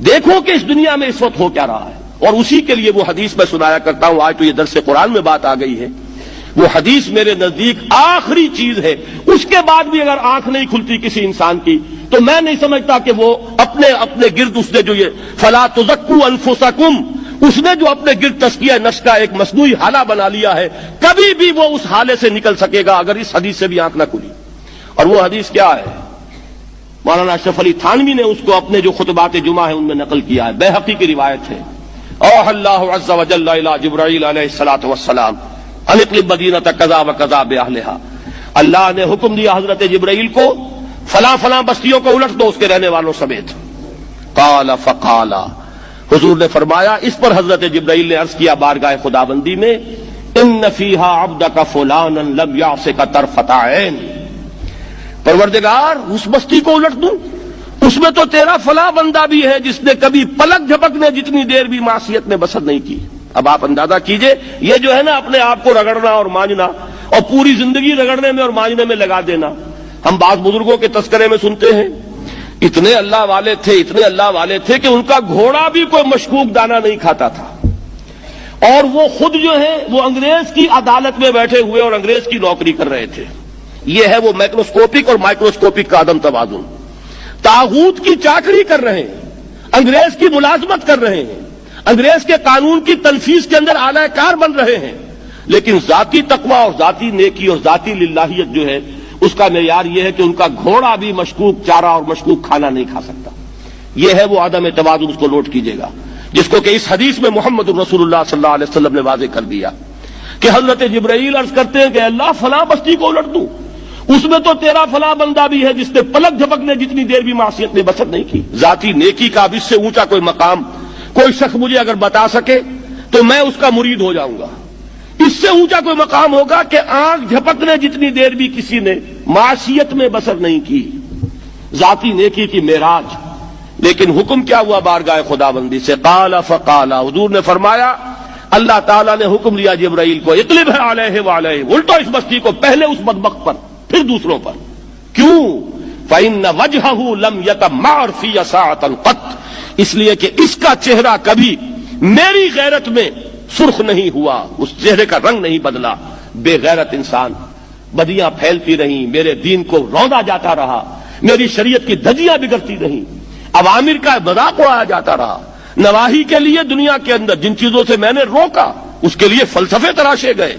دیکھو کہ اس دنیا میں اس وقت ہو کیا رہا ہے. اور اسی کے لیے وہ حدیث میں سنایا کرتا ہوں. آج تو یہ درس قرآن میں بات آ گئی ہے. وہ حدیث میرے نزدیک آخری چیز ہے. اس کے بعد بھی اگر آنکھ نہیں کھلتی کسی انسان کی تو میں نہیں سمجھتا کہ وہ اپنے گرد اس نے جو یہ فلا تزکوا انفسکم، اس نے جو اپنے گرد تزکیہ نفس کا ایک مصنوعی حالہ بنا لیا ہے، کبھی بھی وہ اس حالے سے نکل سکے گا اگر اس حدیث سے بھی آنکھ نہ کھلی. اور وہ حدیث کیا ہے؟ مولانا اشرف علی تھانوی نے اس کو اپنے جو خطبات جمعہ ہیں ان میں نقل کیا ہے. بیہقی کی روایت ہے. اوحى اللہ عز وجل الى جبرائیل علیہ الصلوۃ والسلام ان اقلب مدینۃ کذا وکذا باہلھا. اللہ نے حکم دیا حضرت جبرائیل کو فلاں فلاں بستیوں کو الٹ دو اس کے رہنے والوں سمیت. قال فقال، حضور نے فرمایا. اس پر حضرت جبرائیل نے عرض کیا بارگاہ خداوندی میں، ان فیھا عبدک فلانا لم یعصک طرفۃ عین. پروردگار اس بستی کو الٹ دوں، اس میں تو تیرا فلاں بندہ بھی ہے جس نے کبھی پلک جھپکنے جتنی دیر بھی معصیت میں بسر نہیں کی. اب آپ اندازہ کیجئے، یہ جو ہے نا اپنے آپ کو رگڑنا اور مانجنا اور پوری زندگی رگڑنے میں اور مانجنے میں لگا دینا. ہم بعض بزرگوں کے تذکرے میں سنتے ہیں اتنے اللہ والے تھے کہ ان کا گھوڑا بھی کوئی مشکوک دانہ نہیں کھاتا تھا. اور وہ خود جو ہے وہ انگریز کی عدالت میں بیٹھے ہوئے اور انگریز کی نوکری کر رہے تھے. یہ ہے وہ مائکروسکوپک اور مائکروسکوپک کا عدم توازن. طاغوت کی چاکری کر رہے ہیں، انگریز کی ملازمت کر رہے ہیں، انگریز کے قانون کی تنفیذ کے اندر اعلی کار بن رہے ہیں، لیکن ذاتی تقویٰ اور ذاتی نیکی اور ذاتی للہیت جو ہے اس کا معیار یہ ہے کہ ان کا گھوڑا بھی مشکوک چارہ اور مشکوک کھانا نہیں کھا سکتا. یہ ہے وہ عدم توازن. اس کو نوٹ کیجیے گا، جس کو کہ اس حدیث میں محمد رسول اللہ صلی اللہ علیہ وسلم نے واضح کر دیا کہ حضرت جبرائیل عرض کرتے ہیں کہ اللہ فلاں بستی کو الٹ دوں، اس میں تو تیرا فلاں بندہ بھی ہے جس نے پلک جھپکنے جتنی دیر بھی معصیت میں بسر نہیں کی. ذاتی نیکی کا اب اس سے اونچا کوئی مقام کوئی شخص مجھے اگر بتا سکے تو میں اس کا مرید ہو جاؤں گا. اس سے اونچا کوئی مقام ہوگا کہ آنکھ جھپکنے جتنی دیر بھی کسی نے معصیت میں بسر نہیں کی. ذاتی نیکی کی معراج. لیکن حکم کیا ہوا بارگاہ خداوندی سے؟ قال فقال، حضور نے فرمایا اللہ تعالیٰ نے حکم دیا جبرائیل کو اقلب علیہ وعلیہ، الٹو اس بستی کو، پہلے اس بدبخت پر پھر دوسروں پر. کیوں؟ فإن وجهه لم يتمعر في ساعة قط، اس لیے کہ اس کا چہرہ کبھی میری غیرت میں سرخ نہیں ہوا، اس چہرے کا رنگ نہیں بدلا. بے غیرت انسان، بدیاں پھیلتی رہیں، میرے دین کو روندا جاتا رہا، میری شریعت کی دھجیاں بگڑتی رہیں، اوامر کا مذاق اڑایا جاتا رہا. نواہی کے لیے دنیا کے اندر جن چیزوں سے میں نے روکا اس کے لیے فلسفے تراشے گئے،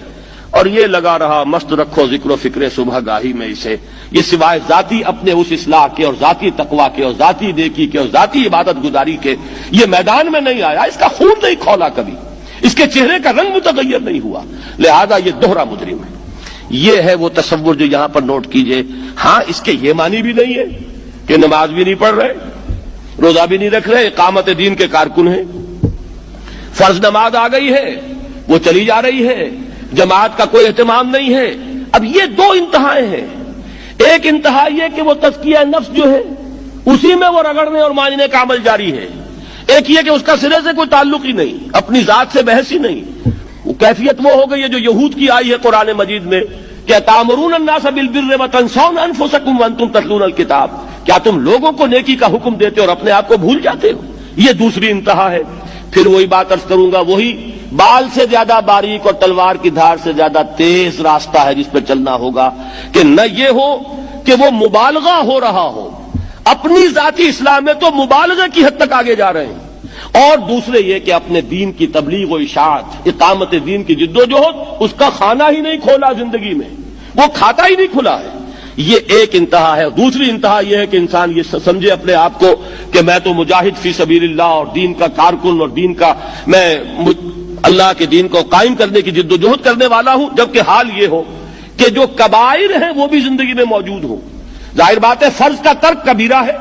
اور یہ لگا رہا مست رکھو ذکر و فکر صبح گاہی میں اسے. یہ سوائے ذاتی اپنے اس اصلاح کے اور ذاتی تقویٰ کے اور ذاتی نیکی کے اور ذاتی عبادت گزاری کے یہ میدان میں نہیں آیا. اس کا خون نہیں کھولا کبھی، اس کے چہرے کا رنگ متغیر نہیں ہوا، لہذا یہ دوہرا مجرم ہے. یہ ہے وہ تصور جو یہاں پر نوٹ کیجئے. ہاں اس کے یہ معنی بھی نہیں ہے کہ نماز بھی نہیں پڑھ رہے، روزہ بھی نہیں رکھ رہے، اقامت دین کے کارکن ہیں، فرض نماز آ گئی ہے وہ چلی جا رہی ہے، جماعت کا کوئی اہتمام نہیں ہے. اب یہ دو انتہائیں ہیں. ایک انتہا یہ کہ وہ تزکیہ نفس جو ہے اسی میں وہ رگڑنے اور مانجنے کا عمل جاری ہے. ایک یہ کہ اس کا سرے سے کوئی تعلق ہی نہیں، اپنی ذات سے بحث ہی نہیں. وہ کیفیت وہ ہو گئی ہے جو یہود کی آئی ہے قرآن مجید میں کہ تامرون الناس بالبر وتنسون انفسکم وانتم تتلون الکتاب. کیا تم لوگوں کو نیکی کا حکم دیتے اور اپنے آپ کو بھول جاتے ہو؟ یہ دوسری انتہا ہے. پھر وہی بات عرض کروں گا، وہی بال سے زیادہ باریک اور تلوار کی دھار سے زیادہ تیز راستہ ہے جس پہ چلنا ہوگا کہ نہ یہ ہو کہ وہ مبالغہ ہو رہا ہو، اپنی ذاتی اصلاح میں تو مبالغہ کی حد تک آگے جا رہے ہیں، اور دوسرے یہ کہ اپنے دین کی تبلیغ و اشاعت، اقامت دین کی جدوجہد اس کا کھانا ہی نہیں کھولا، زندگی میں وہ کھاتا ہی نہیں کھلا ہے. یہ ایک انتہا ہے. دوسری انتہا یہ ہے کہ انسان یہ سمجھے اپنے آپ کو کہ میں تو مجاہد فی سبیل اللہ اور دین کا کارکن اور دین کا میں اللہ کے دین کو قائم کرنے کی جد و جہد کرنے والا ہوں، جبکہ حال یہ ہو کہ جو کبائر ہیں وہ بھی زندگی میں موجود ہوں. ظاہر بات ہے فرض کا ترک کبیرہ ہے،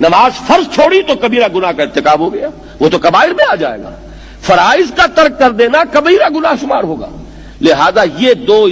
نماز فرض چھوڑی تو کبیرہ گناہ کا ارتکاب ہو گیا، وہ تو کبائر میں آ جائے گا. فرائض کا ترک کر دینا کبیرہ گناہ شمار ہوگا. لہذا یہ دو